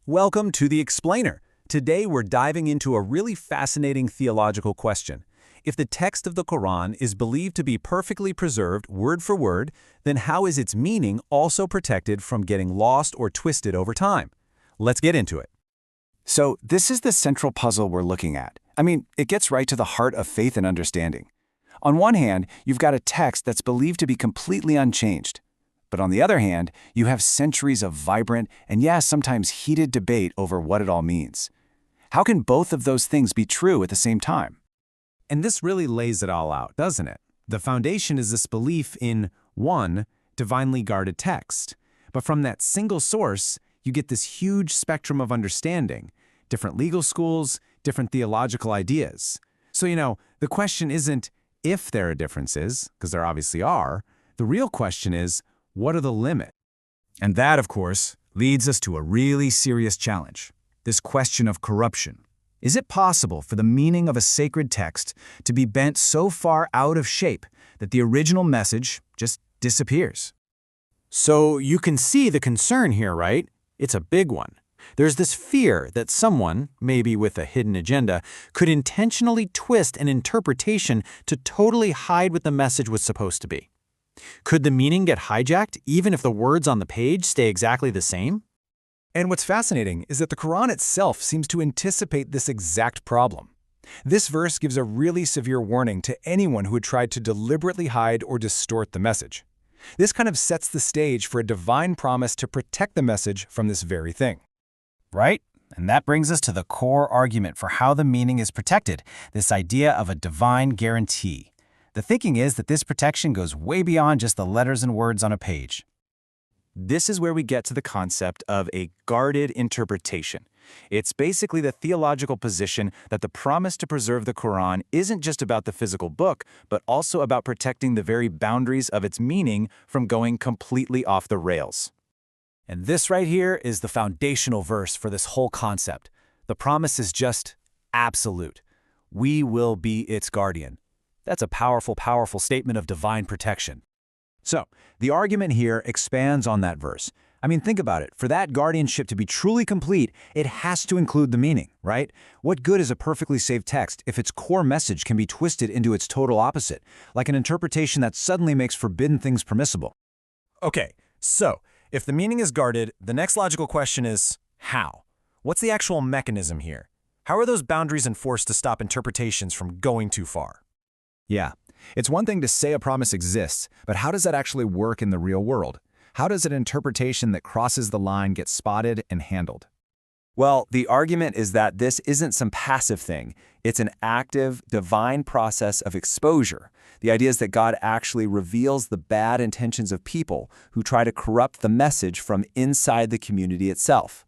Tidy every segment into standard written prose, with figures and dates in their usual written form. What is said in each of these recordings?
Welcome to The Explainer. Today we're diving into a really fascinating theological question. If the text of the Quran is believed to be perfectly preserved word for word, then how is its meaning also protected from getting lost or twisted over time? Let's get into it. So this is the central puzzle we're looking at. It gets right to the heart of faith and understanding. On one hand, you've got a text that's believed to be completely unchanged. But on the other hand, you have centuries of vibrant and sometimes heated debate over what it all means. How can both of those things be true at the same time? And this really lays it all out, doesn't it? The foundation is this belief in one divinely guarded text. But from that single source, you get this huge spectrum of understanding, different legal schools, different theological ideas. So, the question isn't if there are differences, because there obviously are. The real question is, what are the limits? And that, of course, leads us to a really serious challenge, this question of corruption. Is it possible for the meaning of a sacred text to be bent so far out of shape that the original message just disappears? So you can see the concern here, right? It's a big one. There's this fear that someone, maybe with a hidden agenda, could intentionally twist an interpretation to totally hide what the message was supposed to be. Could the meaning get hijacked even if the words on the page stay exactly the same? And what's fascinating is that the Quran itself seems to anticipate this exact problem. This verse gives a really severe warning to anyone who had tried to deliberately hide or distort the message. This kind of sets the stage for a divine promise to protect the message from this very thing. Right? And that brings us to the core argument for how the meaning is protected, this idea of a divine guarantee. The thinking is that this protection goes way beyond just the letters and words on a page. This is where we get to the concept of a guarded interpretation. It's basically the theological position that the promise to preserve the Quran isn't just about the physical book, but also about protecting the very boundaries of its meaning from going completely off the rails. And this right here is the foundational verse for this whole concept. The promise is just absolute. We will be its guardian. That's a powerful, powerful statement of divine protection. So, the argument here expands on that verse. Think about it. For that guardianship to be truly complete, it has to include the meaning, right? What good is a perfectly saved text if its core message can be twisted into its total opposite, like an interpretation that suddenly makes forbidden things permissible? Okay, so, if the meaning is guarded, the next logical question is, how? What's the actual mechanism here? How are those boundaries enforced to stop interpretations from going too far? Yeah, it's one thing to say a promise exists, but how does that actually work in the real world? How does an interpretation that crosses the line get spotted and handled? Well, the argument is that this isn't some passive thing. It's an active, divine process of exposure. The idea is that God actually reveals the bad intentions of people who try to corrupt the message from inside the community itself.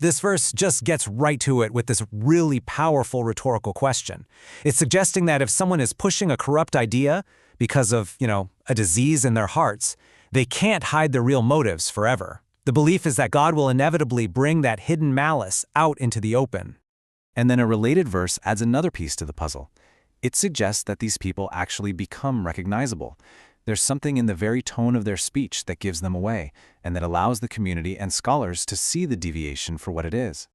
This verse just gets right to it with this really powerful rhetorical question. It's suggesting that if someone is pushing a corrupt idea because of, a disease in their hearts, they can't hide their real motives forever. The belief is that God will inevitably bring that hidden malice out into the open. And then a related verse adds another piece to the puzzle. It suggests that these people actually become recognizable. There's something in the very tone of their speech that gives them away, and that allows the community and scholars to see the deviation for what it is.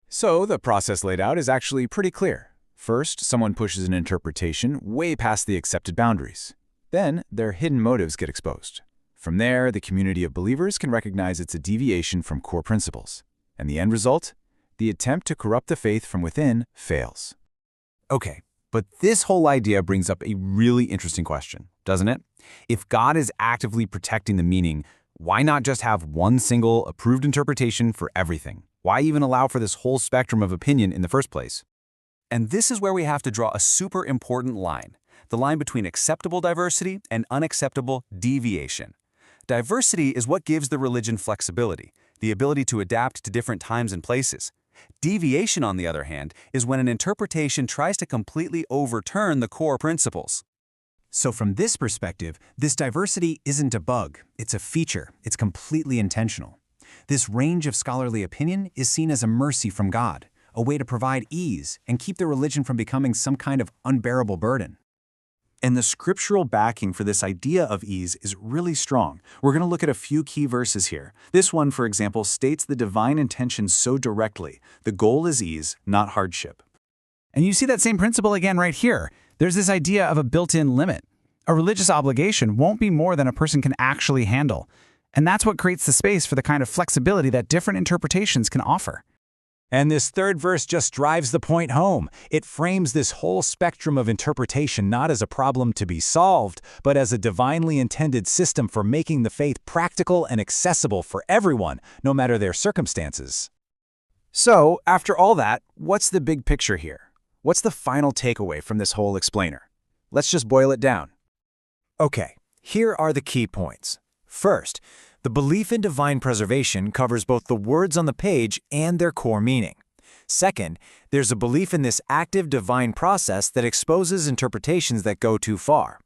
So the process laid out is actually pretty clear. First, someone pushes an interpretation way past the accepted boundaries. Then, their hidden motives get exposed. From there, the community of believers can recognize it's a deviation from core principles. And the end result? The attempt to corrupt the faith from within fails. Okay, but this whole idea brings up a really interesting question, doesn't it? If God is actively protecting the meaning, why not just have one single approved interpretation for everything? Why even allow for this whole spectrum of opinion in the first place? And this is where we have to draw a super important line, the line between acceptable diversity and unacceptable deviation. Diversity is what gives the religion flexibility, the ability to adapt to different times and places. Deviation, on the other hand, is when an interpretation tries to completely overturn the core principles. So from this perspective, this diversity isn't a bug, it's a feature, it's completely intentional. This range of scholarly opinion is seen as a mercy from God, a way to provide ease and keep the religion from becoming some kind of unbearable burden. And the scriptural backing for this idea of ease is really strong. We're going to look at a few key verses here. This one, for example, states the divine intention so directly. The goal is ease, not hardship. And you see that same principle again right here. There's this idea of a built-in limit. A religious obligation won't be more than a person can actually handle. And that's what creates the space for the kind of flexibility that different interpretations can offer. And this third verse just drives the point home. It frames this whole spectrum of interpretation not as a problem to be solved, but as a divinely intended system for making the faith practical and accessible for everyone, no matter their circumstances. So, after all that, what's the big picture here? What's the final takeaway from this whole explainer? Let's just boil it down. Okay, here are the key points. First, the belief in divine preservation covers both the words on the page and their core meaning. Second, there's a belief in this active divine process that exposes interpretations that go too far.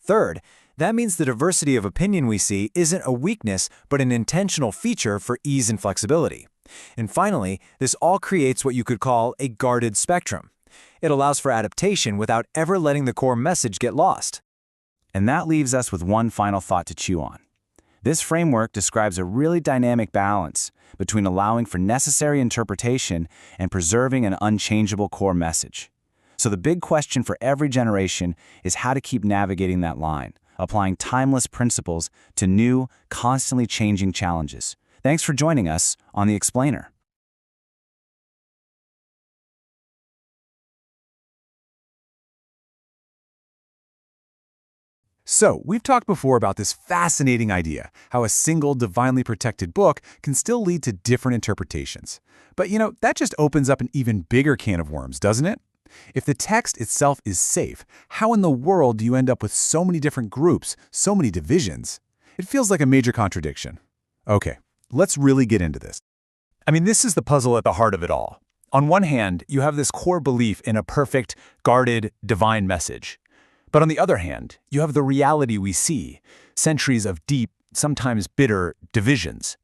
Third, that means the diversity of opinion we see isn't a weakness but an intentional feature for ease and flexibility. And finally, this all creates what you could call a guarded spectrum. It allows for adaptation without ever letting the core message get lost. And that leaves us with one final thought to chew on. This framework describes a really dynamic balance between allowing for necessary interpretation and preserving an unchangeable core message. So the big question for every generation is how to keep navigating that line, applying timeless principles to new, constantly changing challenges. Thanks for joining us on The Explainer. So, we've talked before about this fascinating idea, how a single divinely protected book can still lead to different interpretations. But that just opens up an even bigger can of worms, doesn't it? If the text itself is safe, how in the world do you end up with so many different groups, so many divisions? It feels like a major contradiction. Okay, let's really get into this. This is the puzzle at the heart of it all. On one hand, you have this core belief in a perfect, guarded, divine message. But on the other hand, you have the reality we see, centuries of deep, sometimes bitter, divisions.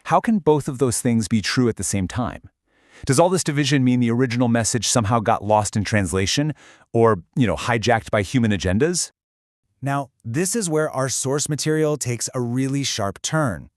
How can both of those things be true at the same time? Does all this division mean the original message somehow got lost in translation or, hijacked by human agendas? Now, this is where our source material takes a really sharp turn.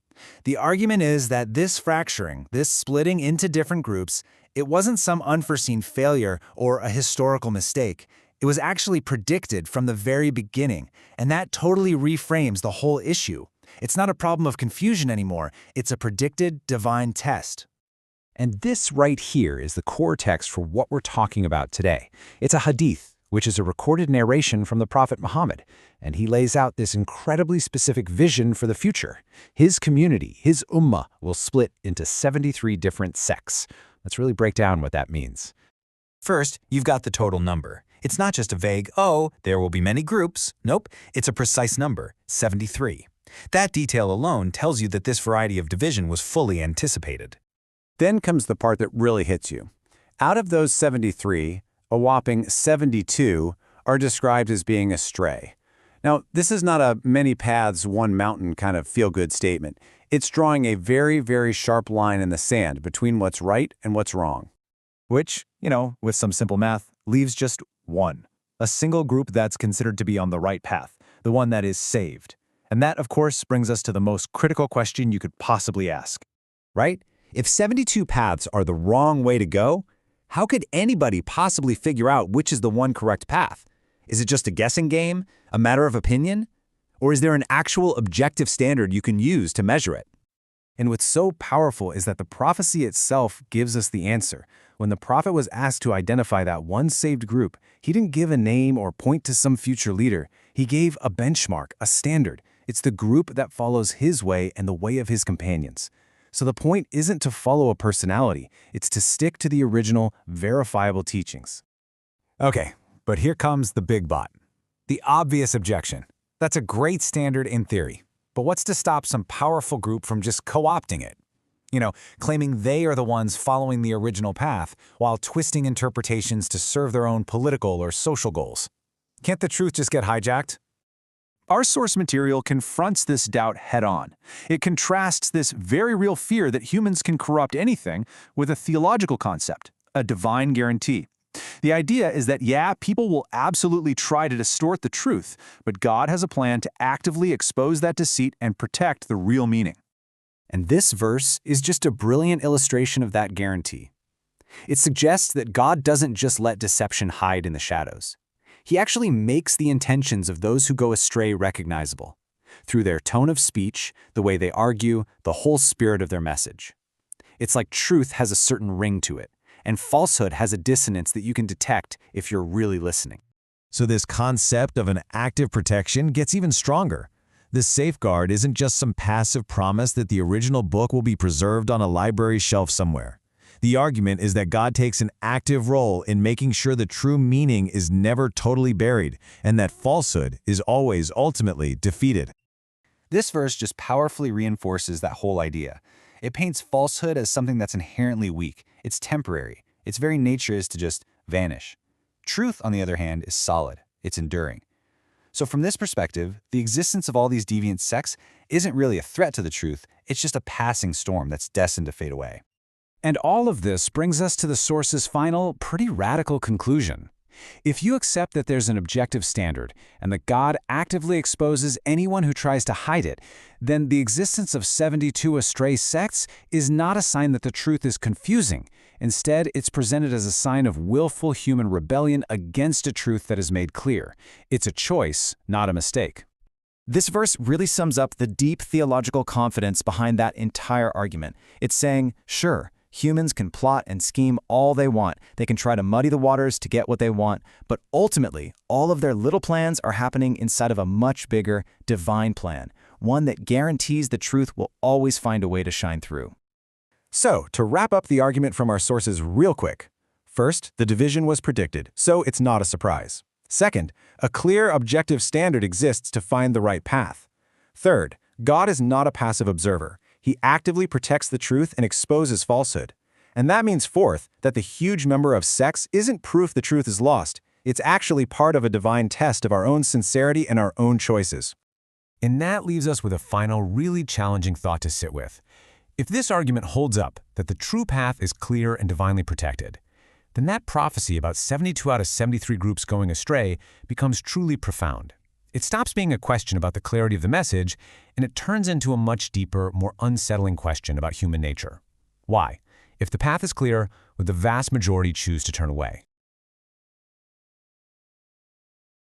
The argument is that this fracturing, this splitting into different groups, it wasn't some unforeseen failure or a historical mistake. It was actually predicted from the very beginning, and that totally reframes the whole issue. It's not a problem of confusion anymore, it's a predicted divine test. And this right here is the core text for what we're talking about today. It's a hadith, which is a recorded narration from the Prophet Muhammad, and he lays out this incredibly specific vision for the future. His community, his ummah, will split into 73 different sects. Let's really break down what that means. First, you've got the total number. It's not just a vague, oh, there will be many groups. Nope, it's a precise number, 73. That detail alone tells you that this variety of division was fully anticipated. Then comes the part that really hits you. Out of those 73, a whopping 72 are described as being astray. Now, this is not a many paths, one mountain kind of feel-good statement. It's drawing a very, very sharp line in the sand between what's right and what's wrong. Which, with some simple math, leaves just one. A single group that's considered to be on the right path, the one that is saved. And that, of course, brings us to the most critical question you could possibly ask. Right? If 72 paths are the wrong way to go, how could anybody possibly figure out which is the one correct path? Is it just a guessing game, a matter of opinion? Or is there an actual objective standard you can use to measure it? And what's so powerful is that the prophecy itself gives us the answer. When the prophet was asked to identify that one saved group, he didn't give a name or point to some future leader. He gave a benchmark, a standard. It's the group that follows his way and the way of his companions. So the point isn't to follow a personality. It's to stick to the original, verifiable teachings. Okay, but here comes the big but. The obvious objection. That's a great standard in theory. But what's to stop some powerful group from just co-opting it? Claiming they are the ones following the original path while twisting interpretations to serve their own political or social goals. Can't the truth just get hijacked? Our source material confronts this doubt head-on. It contrasts this very real fear that humans can corrupt anything with a theological concept, a divine guarantee. The idea is that, yeah, people will absolutely try to distort the truth, but God has a plan to actively expose that deceit and protect the real meaning. And this verse is just a brilliant illustration of that guarantee. It suggests that God doesn't just let deception hide in the shadows. He actually makes the intentions of those who go astray recognizable, through their tone of speech, the way they argue, the whole spirit of their message. It's like truth has a certain ring to it, and falsehood has a dissonance that you can detect if you're really listening. So this concept of an active protection gets even stronger. This safeguard isn't just some passive promise that the original book will be preserved on a library shelf somewhere. The argument is that God takes an active role in making sure the true meaning is never totally buried, and that falsehood is always ultimately defeated. This verse just powerfully reinforces that whole idea. It paints falsehood as something that's inherently weak. It's temporary. Its very nature is to just vanish. Truth, on the other hand, is solid. It's enduring. So from this perspective, the existence of all these deviant sects isn't really a threat to the truth. It's just a passing storm that's destined to fade away. And all of this brings us to the source's final, pretty radical conclusion. If you accept that there's an objective standard and that God actively exposes anyone who tries to hide it, then the existence of 72 astray sects is not a sign that the truth is confusing. Instead, it's presented as a sign of willful human rebellion against a truth that is made clear. It's a choice, not a mistake. This verse really sums up the deep theological confidence behind that entire argument. It's saying, sure, humans can plot and scheme all they want. They can try to muddy the waters to get what they want, but ultimately, all of their little plans are happening inside of a much bigger, divine plan, one that guarantees the truth will always find a way to shine through. So, to wrap up the argument from our sources real quick. First, the division was predicted, so it's not a surprise. Second, a clear, objective standard exists to find the right path. Third, God is not a passive observer. He actively protects the truth and exposes falsehood. And that means, fourth, that the huge number of sects isn't proof the truth is lost. It's actually part of a divine test of our own sincerity and our own choices. And that leaves us with a final, really challenging thought to sit with. If this argument holds up, that the true path is clear and divinely protected, then that prophecy about 72 out of 73 groups going astray becomes truly profound. It stops being a question about the clarity of the message, and it turns into a much deeper, more unsettling question about human nature. Why? If the path is clear, would the vast majority choose to turn away?